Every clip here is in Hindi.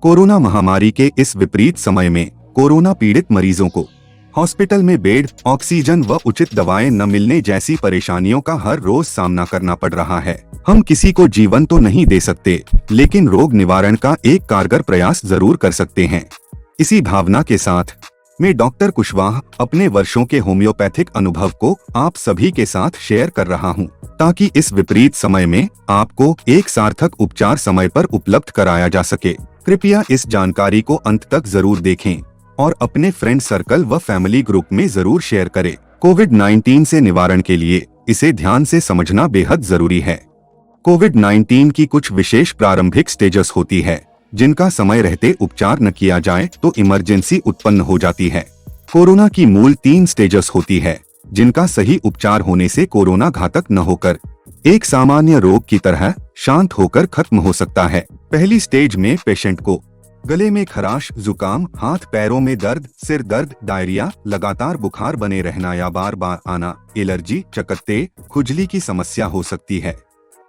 कोरोना महामारी के इस विपरीत समय में कोरोना पीड़ित मरीजों को हॉस्पिटल में बेड, ऑक्सीजन व उचित दवाएं न मिलने जैसी परेशानियों का हर रोज सामना करना पड़ रहा है। हम किसी को जीवन तो नहीं दे सकते, लेकिन रोग निवारण का एक कारगर प्रयास जरूर कर सकते हैं। इसी भावना के साथ मैं डॉक्टर कुशवाहा अपने वर्षों के होम्योपैथिक अनुभव को आप सभी के साथ शेयर कर रहा हूं, ताकि इस विपरीत समय में आपको एक सार्थक उपचार समय पर उपलब्ध कराया जा सके। कृपया इस जानकारी को अंत तक जरूर देखें और अपने फ्रेंड सर्कल व फैमिली ग्रुप में जरूर शेयर करें। कोविड-19 से निवारण के लिए इसे ध्यान से समझना बेहद जरूरी है। कोविड-19 की कुछ विशेष प्रारंभिक स्टेजेस होती है, जिनका समय रहते उपचार न किया जाए तो इमरजेंसी उत्पन्न हो जाती है। कोरोना की मूल 3 स्टेजेस होती है, जिनका सही उपचार होने से कोरोना घातक न होकर एक सामान्य रोग की तरह शांत होकर खत्म हो सकता है। पहली स्टेज में पेशेंट को गले में खराश, जुकाम, हाथ पैरों में दर्द, सिर दर्द, डायरिया, लगातार बुखार बने रहना या बार बार आना, एलर्जी, चकत्ते, खुजली की समस्या हो सकती है।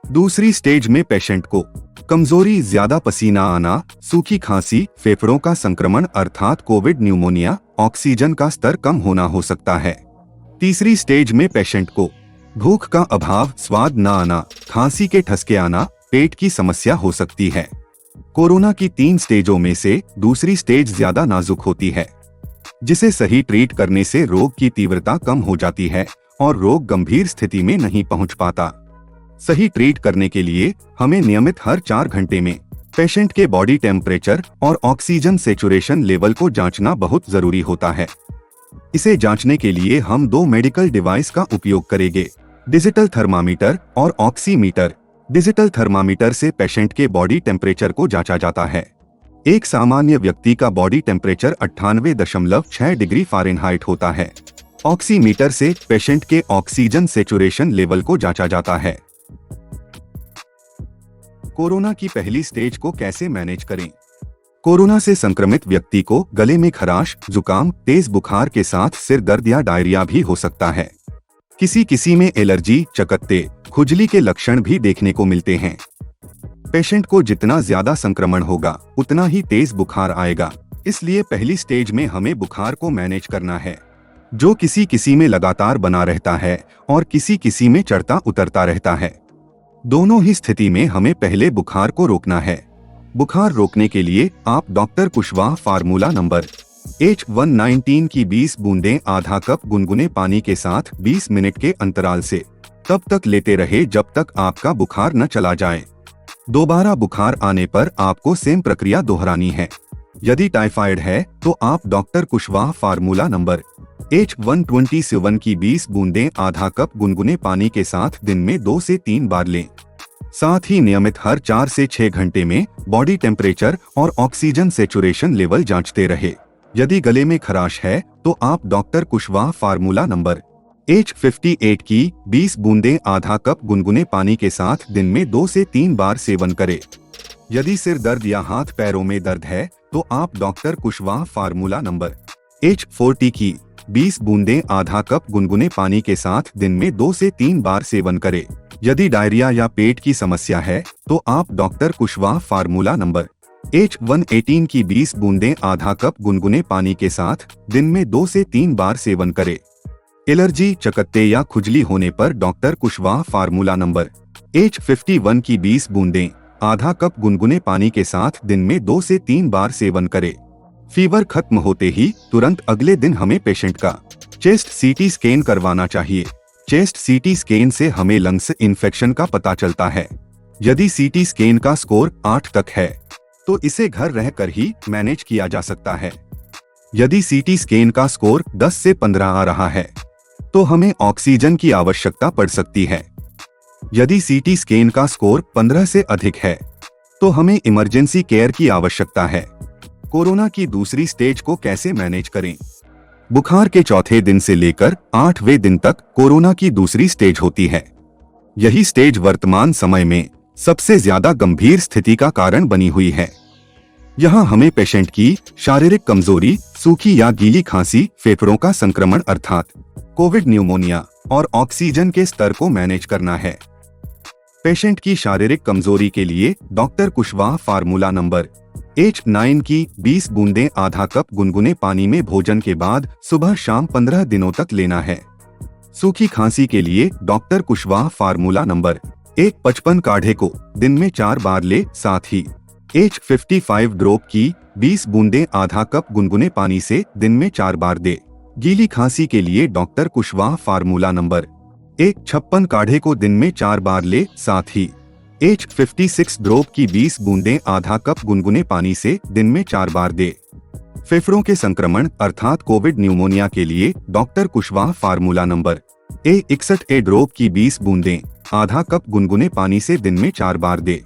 दूसरी स्टेज में पेशेंट को कमजोरी, ज्यादा पसीना आना, सूखी खांसी, फेफड़ों का संक्रमण अर्थात कोविड न्यूमोनिया, ऑक्सीजन का स्तर कम होना हो सकता है। तीसरी स्टेज में पेशेंट को भूख का अभाव, स्वाद न आना, खांसी के ठसके आना, पेट की समस्या हो सकती है। कोरोना की 3 स्टेजों में से दूसरी स्टेज ज्यादा नाजुक होती है, जिसे सही ट्रीट करने से रोग की तीव्रता कम हो जाती है और रोग गंभीर स्थिति में नहीं पहुंच पाता। सही ट्रीट करने के लिए हमें नियमित हर 4 घंटे में पेशेंट के बॉडी टेम्परेचर और ऑक्सीजन सैचुरेशन लेवल को जांचना बहुत जरूरी होता है। इसे जांचने के लिए हम 2 मेडिकल डिवाइस का उपयोग करेंगे, डिजिटल थर्मामीटर और ऑक्सीमीटर। डिजिटल थर्मामीटर से पेशेंट के बॉडी टेम्परेचर को जांचा जाता है। एक सामान्य व्यक्ति का बॉडी टेम्परेचर 98.6 डिग्री फ़ारेनहाइट होता है। ऑक्सीमीटर से पेशेंट के ऑक्सीजन सैचुरेशन लेवल को जांचा जाता है। कोरोना की पहली स्टेज को कैसे मैनेज करें? कोरोना से संक्रमित व्यक्ति को गले में खराश, जुकाम, तेज बुखार के साथ सिर दर्द या डायरिया भी हो सकता है। किसी में एलर्जी, चकत्ते, खुजली के लक्षण भी देखने को मिलते हैं। पेशेंट को जितना ज्यादा संक्रमण होगा, उतना ही तेज बुखार आएगा। इसलिए पहली स्टेज में हमें बुखार को मैनेज करना है, जो किसी में लगातार बना रहता है और किसी में चढ़ता उतरता रहता है। दोनों ही स्थिति में हमें पहले बुखार को रोकना है। बुखार रोकने के लिए आप doctor Kushwaha formula number H119 की 20 बूंदें आधा कप गुनगुने पानी के साथ 20 मिनट के अंतराल से तब तक लेते रहे जब तक आपका बुखार न चला जाए। दोबारा बुखार आने पर आपको सेम प्रक्रिया दोहरानी है। यदि टाइफाइड है तो आप doctor Kushwaha formula number H127 की 20 बूंदें आधा कप गुनगुने पानी के साथ दिन में 2 से 3 बार लें। साथ ही नियमित हर 4 से 6 घंटे में बॉडी टेम्परेचर और ऑक्सीजन सैचुरेशन लेवल जांचते रहे। यदि गले में खराश है तो आप doctor Kushwaha formula number H58 की 20 बूंदें आधा कप गुनगुने पानी के साथ दिन में 2 से 3 बार सेवन करें। यदि सिर दर्द या हाथ पैरों में दर्द है तो आप doctor Kushwaha formula number H40 की 20 बूंदें आधा कप गुनगुने पानी के साथ दिन में 2 से 3 बार सेवन करें। यदि डायरिया या पेट की समस्या है तो आप doctor Kushwaha formula number H118 की 20 बूंदें आधा कप गुनगुने पानी के साथ दिन में 2 से 3 बार सेवन करें। एलर्जी, चकत्ते या खुजली होने पर doctor Kushwaha formula number H51 की 20 बूंदें आधा कप गुनगुने पानी के साथ दिन में 2 से 3 बार सेवन करें। फीवर खत्म होते ही तुरंत अगले दिन हमें पेशेंट का चेस्ट सीटी स्कैन करवाना चाहिए। चेस्ट सीटी स्कैन से हमें लंग्स इन्फेक्शन का पता चलता है। यदि सीटी स्कैन का स्कोर 8 तक है तो इसे घर रहकर ही मैनेज किया जा सकता है। यदि सीटी स्कैन का स्कोर 10 से 15 आ रहा है तो हमें ऑक्सीजन की आवश्यकता पड़ सकती है। यदि सीटी स्कैन का स्कोर 15 से अधिक है तो हमें इमरजेंसी केयर की आवश्यकता है। कोरोना की दूसरी स्टेज को कैसे मैनेज करें? बुखार के चौथे दिन से लेकर 8वें दिन तक कोरोना की दूसरी स्टेज होती है। यही स्टेज वर्तमान समय में सबसे ज्यादा गंभीर स्थिति का कारण बनी हुई है। यहाँ हमें पेशेंट की शारीरिक कमजोरी, सूखी या गीली खांसी, फेफड़ों का संक्रमण अर्थात कोविड न्यूमोनिया और ऑक्सीजन के स्तर को मैनेज करना है। पेशेंट की शारीरिक कमजोरी के लिए doctor Kushwaha formula number H9 की 20 बूंदें आधा कप गुनगुने पानी में भोजन के बाद सुबह शाम 15 दिनों तक लेना है। सूखी खांसी के लिए डॉक्टर कुशवाहा फार्मूला नंबर 1 55 काढ़े को दिन में 4 बार ले, साथ ही H55 ड्रॉप की 20 बूंदें आधा कप गुनगुने पानी से दिन में 4 बार दे। गीली खांसी के लिए डॉक्टर कुशवाहा फार्मूला नंबर 1 56 काढ़े को दिन में 4 बार ले, साथ ही H56 ड्रॉप की 20 बूंदें आधा कप गुनगुने पानी से दिन में 4 बार दे। फेफड़ों के संक्रमण अर्थात कोविड न्यूमोनिया के लिए doctor Kushwaha formula number A61 drop की 20 बूंदें आधा कप गुनगुने पानी से दिन में 4 बार दे।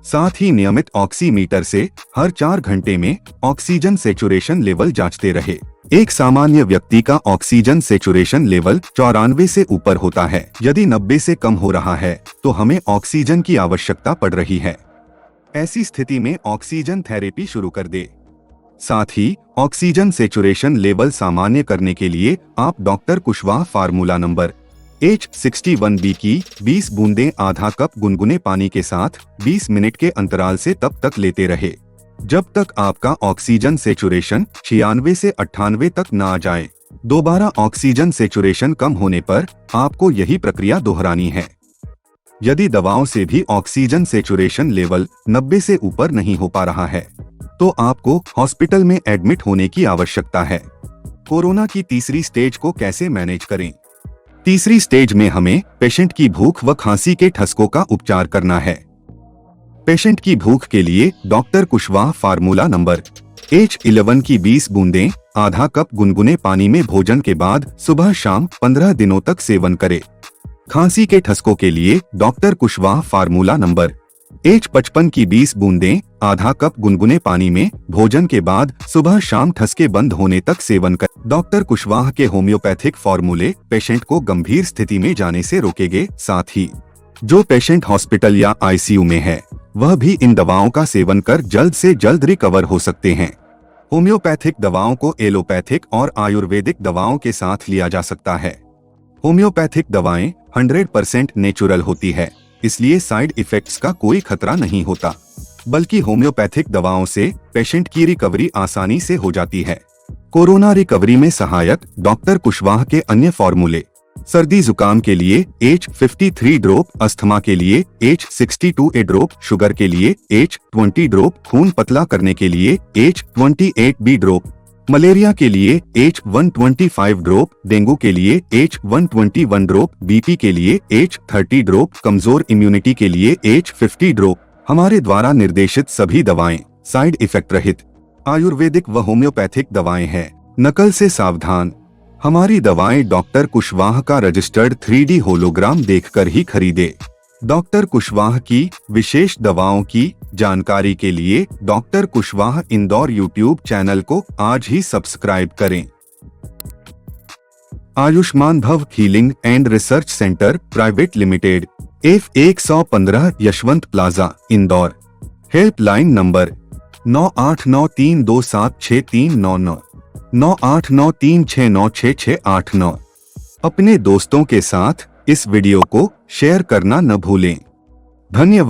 साथ ही नियमित ऑक्सीमीटर से हर 4 घंटे में ऑक्सीजन सेचुरेशन लेवल जांचते रहे। एक सामान्य व्यक्ति का ऑक्सीजन सेचुरेशन लेवल 94 से ऊपर होता है। यदि 90 से कम हो रहा है तो हमें ऑक्सीजन की आवश्यकता पड़ रही है। ऐसी स्थिति में ऑक्सीजन थेरेपी शुरू कर दे। साथ ही ऑक्सीजन सेचुरेशन लेवल सामान्य करने के लिए आप doctor Kushwaha formula number H61B की 20 बूंदें आधा कप गुनगुने पानी के साथ 20 मिनट के अंतराल से तब तक लेते रहे जब तक आपका ऑक्सीजन सेचुरेशन 96 से 98 तक न आ जाए। दोबारा ऑक्सीजन सेचुरेशन कम होने पर आपको यही प्रक्रिया दोहरानी है। यदि दवाओं से भी ऑक्सीजन सेचुरेशन लेवल 90 से ऊपर नहीं हो पा रहा है तो आपको हॉस्पिटल में एडमिट होने की आवश्यकता है। कोरोना की तीसरी स्टेज को कैसे मैनेज करें? तीसरी स्टेज में हमें पेशेंट की भूख व खांसी के ठसकों का उपचार करना है। पेशेंट की भूख के लिए doctor Kushwaha formula number H11 की 20 बूंदें आधा कप गुनगुने पानी में भोजन के बाद सुबह शाम 15 दिनों तक सेवन करें। खांसी के ठसकों के लिए doctor Kushwaha formula number H55 की 20 बूंदें आधा कप गुनगुने पानी में भोजन के बाद सुबह शाम ठसके बंद होने तक सेवन कर। डॉक्टर कुशवाहा के होम्योपैथिक फॉर्मूले पेशेंट को गंभीर स्थिति में जाने से रोकेंगे। साथ ही जो पेशेंट हॉस्पिटल या ICU में है वह भी इन दवाओं का सेवन कर जल्द से जल्द रिकवर हो सकते हैं। होम्योपैथिक दवाओं को एलोपैथिक और आयुर्वेदिक दवाओं के साथ लिया जा सकता है। होम्योपैथिक दवाएं 100% नेचुरल होती है, इसलिए साइड इफेक्ट्स का कोई खतरा नहीं होता, बल्कि होम्योपैथिक दवाओं से पेशेंट की रिकवरी आसानी से हो जाती है। कोरोना रिकवरी में सहायक डॉक्टर कुशवाहा के अन्य फॉर्मूले: सर्दी जुकाम के लिए H53 ड्रॉप, अस्थमा के लिए H62 ड्रॉप, शुगर के लिए H20 ड्रॉप, खून पतला करने के लिए H28B ड्रॉप, मलेरिया के लिए H125 ड्रॉप, डेंगू के लिए H121 ड्रॉप, BP के लिए H30 ड्रॉप, कमजोर इम्यूनिटी के लिए H50 ड्रॉप। हमारे द्वारा निर्देशित सभी दवाएं साइड इफेक्ट रहित आयुर्वेदिक व होम्योपैथिक दवाएं हैं। नकल से सावधान। हमारी दवाएं डॉक्टर कुशवाहा का रजिस्टर्ड 3D होलोग्राम देखकर ही खरीदे। डॉक्टर कुशवाहा की विशेष दवाओं की जानकारी के लिए doctor Kushwaha Indore YouTube channel को आज ही सब्सक्राइब करें। आयुष्मान भव healing and research centre private limited, F115 Yashwant plaza, Indore. Helpline number 9893276399, 9893696689। अपने दोस्तों के साथ इस वीडियो को शेयर करना न भूलें। धन्यवाद।